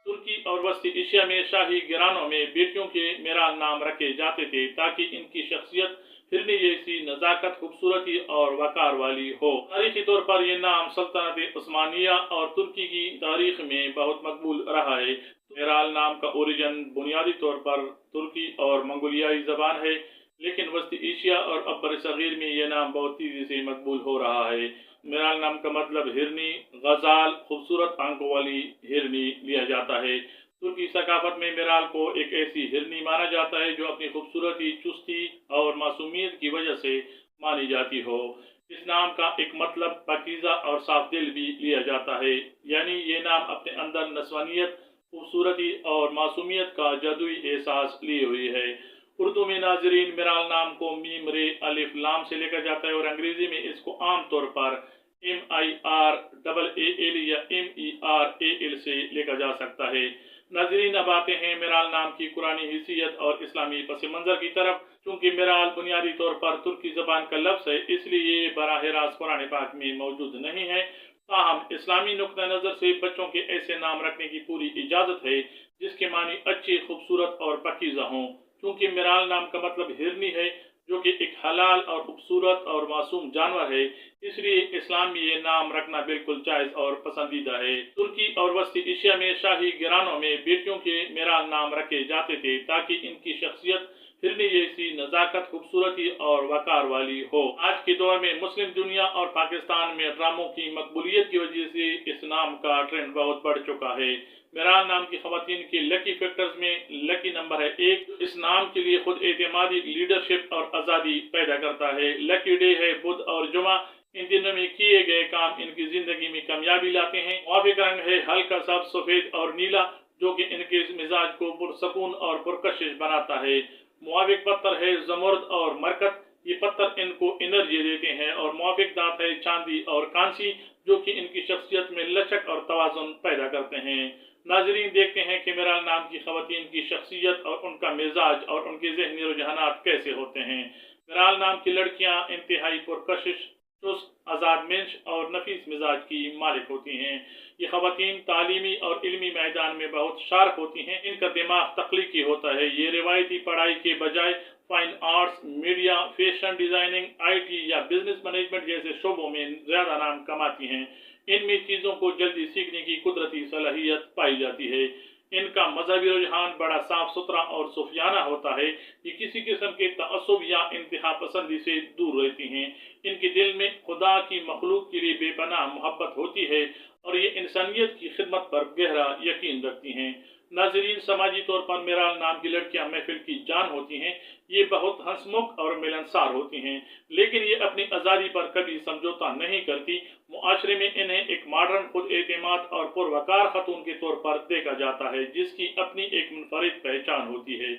तुर्की और वस्ती एशिया में शाही घरानों में बेटियों के मेराल नाम रखे जाते थे ताकि इनकी शख्सियत हिरनी जैसी नजाकत, खूबसूरती और वकार वाली हो। तारीखी तौर पर यह नाम सल्तनत उस्मानिया और तुर्की की तारीख में बहुत मकबूल रहा है। मेराल नाम का ओरिजिन बुनियादी तौर पर तुर्की और मंगोलियाई जबान है, लेकिन वस्ती एशिया और अब्बर सगीर में यह नाम बहुत तेजी से मकबूल हो रहा है। मेराल नाम का मतलब हिरनी, गजाल, खूबसूरत आंखों वाली हिरनी लिया जाता है। तुर्की सकाफत में मेराल को एक ऐसी हिरनी माना जाता है जो अपनी खूबसूरती, चुस्ती और मासूमियत की वजह से मानी जाती हो। इस नाम का एक मतलब पाकीज़ा और साफ दिल भी लिया जाता है, यानी ये नाम अपने अंदर नस्वानियत, खूबसूरती और मासूमियत का जादुई एहसास लिए हुई है। उर्दू में नाजरीन मेराल नाम को मीम, रे, अलिफ, लाम से लिखा जाता है और अंग्रेजी में इसको आमतौर पर MIRAAL या MERAL से लिखा जा सकता है। नाजरीन, अब आते हैं मेराल नाम की कुरानी हिसियत और इस्लामी पस मंजर की तरफ। चूंकि मेराल बुनियादी तौर पर तुर्की जबान का लफ्ज़ है, इसलिए ये बराह रास्त कुरान पाक में मौजूद नहीं है। ताहम इस्लामी नुक्ता नज़र से बच्चों के ऐसे नाम रखने की पूरी इजाज़त है जिसके मानी अच्छी, खूबसूरत और पाकीज़ा हों। चूंकि मेराल नाम का मतलब हिरनी है, जो कि एक हलाल और खूबसूरत और मासूम जानवर है, इसलिए इस्लाम में ये नाम रखना बिल्कुल जायज़ और पसंदीदा है। तुर्की और वस्ती एशिया में शाही घरानों में बेटियों के मेराल नाम रखे जाते थे ताकि इनकी शख्सियत हिरनी जैसी नजाकत, खूबसूरती और वकार वाली हो। आज के दौर में मुस्लिम दुनिया और पाकिस्तान में ड्रामों की मकबूलियत की वजह से इस नाम का ट्रेंड बहुत बढ़ चुका है। मेराल नाम की खवातीन के लकी फैक्टर्स में लकी नंबर है 1। इस नाम के लिए खुद एतमादी, लीडरशिप और आज़ादी पैदा करता है। लकी डे है बुध और जुमा। इन दिनों में किए गए काम इनकी जिंदगी में कामयाबी लाते हैं। मुआफिक रंग है हल्का सब्ज, सफेद और नीला, जो कि इनके मिजाज को पुरसकून और पुरकशिश बनाता है। मुआफिक पत्थर है जमर्द और मरकत। ये पत्थर इनको एनर्जी देते हैं। और मुआफिक दांत है चांदी और कांसी, जो कि इनकी शख्सियत में लचक और तवाज़ुन पैदा करते हैं। नाजरीन, देखते हैं कि मेराल नाम की खवातीन की शख्सियत और उनका मिजाज और उनके जहनी रुझानात कैसे होते हैं। मेराल नाम की लड़कियां इंतहाई पुरकशिश, चुस्त, आज़ादमंश और नफीस मिजाज की मालिक होती हैं। ये खवातीन तालीमी और इल्मी मैदान में बहुत शार्प होती हैं। इनका दिमाग तख्लीकी होता है। ये रिवायती पढ़ाई के बजाय fine arts, media, fashion designing, IT या बिजनेस मैनेजमेंट जैसे शोबों में ज्यादा नाम कमाती हैं। इनमें चीज़ों को जल्दी सीखने की कुदरती सलाहियत पाई जाती है। इनका मजहबी रुझान बड़ा साफ सुथरा और सूफियाना होता है। ये किसी किस्म के तअस्सुब या इंतहा पसंदी से दूर रहती हैं। इनके दिल में खुदा की मखलूक के लिए बेपनाह मोहब्बत होती है और ये इंसानियत की खिदमत पर गहरा यकीन रखती हैं। नाजरीन, समाजी तौर पर मेराल नाम की लड़कियां महफिल की जान होती हैं। ये बहुत हंसमुख और मिलनसार होती हैं, लेकिन ये अपनी आज़ादी पर कभी समझौता नहीं करती। मुआशरे में इन्हें एक मॉडर्न, खुद एतमाद और पुरवकार खतून के तौर पर देखा जाता है, जिसकी अपनी एक मुनफरिद पहचान होती है।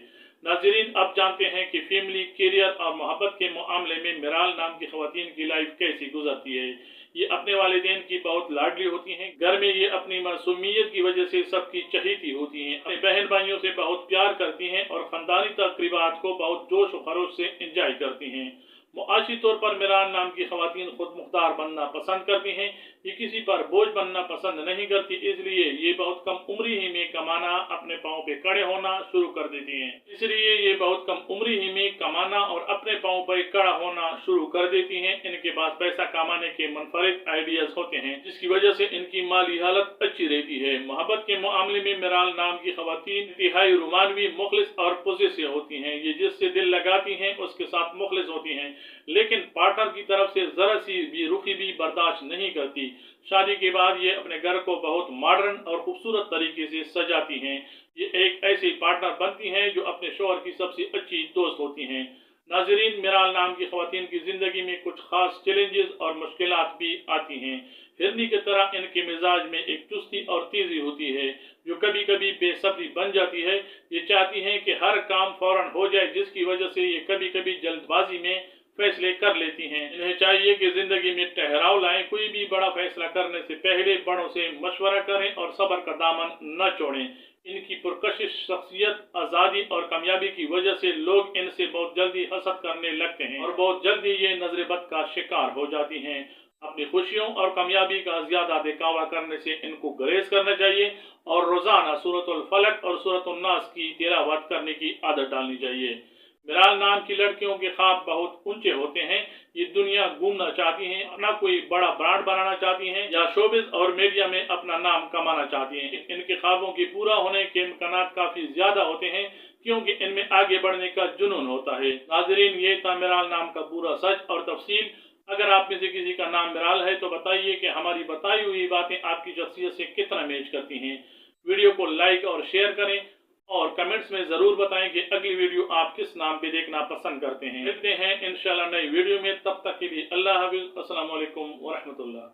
नाजरीन, अब जानते हैं कि फैमिली, करियर और मोहब्बत के मामले में मेराल नाम की खवातीन की लाइफ कैसी गुजरती है। ये अपने वालिदैन की बहुत लाडली होती हैं। घर में ये अपनी मासूमियत की वजह से सबकी चहेती होती हैं। अपने बहन भाइयों से बहुत प्यार करती हैं और खानदानी तकरीबात को बहुत जोश और खरोश से एंजॉय करती हैं। मुआशी तौर पर मेराल नाम की खवातीन खुद मुख्तार बनना पसंद करती हैं। ये किसी पर बोझ बनना पसंद नहीं करती, इसलिए ये बहुत कम उम्र ही में कमाना, अपने पाँव पे खड़े होना शुरू कर देती हैं। इसलिए ये बहुत कम उम्र ही में कमाना और अपने पाँव पर खड़ा होना शुरू कर देती हैं। इनके पास पैसा कमाने के मुनफरिद आइडियाज होते हैं, जिसकी वजह से इनकी माली हालत अच्छी रहती है। मोहब्बत के मामले में मेराल नाम की खवातीन इंतहाई रोमानवी, मुखलिस और पोजेसिव होती हैं। ये जिससे दिल लगाती हैं उसके साथ मुखलिस होती हैं, लेकिन पार्टनर की तरफ से जरा सी भी रुखी भी बर्दाश्त नहीं करती। शादी के बाद ये अपने घर को बहुत मॉडर्न और खूबसूरत तरीके से सजाती हैं। ये एक ऐसी पार्टनर बनती हैं जो अपने शौहर की सबसे अच्छी दोस्त होती हैं। नाजरीन, मेराल नाम की खवातीन की जिंदगी में कुछ खास चैलेंजेस और मुश्किलात भी आती हैं। हिरनी की तरह इनके मिजाज में एक चुस्ती और तेजी होती है जो कभी कभी बेसब्री बन जाती है। ये चाहती हैं कि हर काम फौरन हो जाए, जिसकी वजह से ये कभी कभी जल्दबाजी में फैसले कर लेती हैं। इन्हें चाहिए कि जिंदगी में ठहराव लाएं। कोई भी बड़ा फैसला करने से पहले बड़ों से मशवरा करें और सब्र का दामन न छोड़ें। इनकी पुरकशिश शख्सियत, आज़ादी और कामयाबी की वजह से लोग इनसे बहुत जल्दी हसद करने लगते हैं और बहुत जल्दी ये नजर बद का शिकार हो जाती हैं। अपनी खुशियों और कामयाबी का ज्यादा दिखावा करने से इनको गुरेज करना चाहिए और रोजाना सूरतुल फलक और सूरतुल नास की तिलावत करने की आदत डालनी चाहिए। मिराल नाम की लड़कियों के ख्वाब बहुत ऊंचे होते हैं। ये दुनिया घूमना चाहती हैं, अपना कोई बड़ा ब्रांड बनाना चाहती हैं या शोबिज और मीडिया में अपना नाम कमाना चाहती हैं। इनके ख्वाबों की पूरा होने के इम्कानात काफी ज्यादा होते हैं क्योंकि इनमें आगे बढ़ने का जुनून होता है। नाजरीन, ये था मिराल नाम का पूरा सच और तफसील। अगर आप में से किसी का नाम मिराल है तो बताइए कि हमारी बताई हुई बातें आपकी शख्सियत से कितना मैच करती हैं। वीडियो को लाइक और शेयर करें और कमेंट्स में जरूर बताएं कि अगली वीडियो आप किस नाम पे देखना पसंद करते हैं। मिलते हैं इंशाल्लाह नई वीडियो में, तब तक के लिए अल्लाह हाफिज। अस्सलाम वालेकुम व रहमतुल्लाह।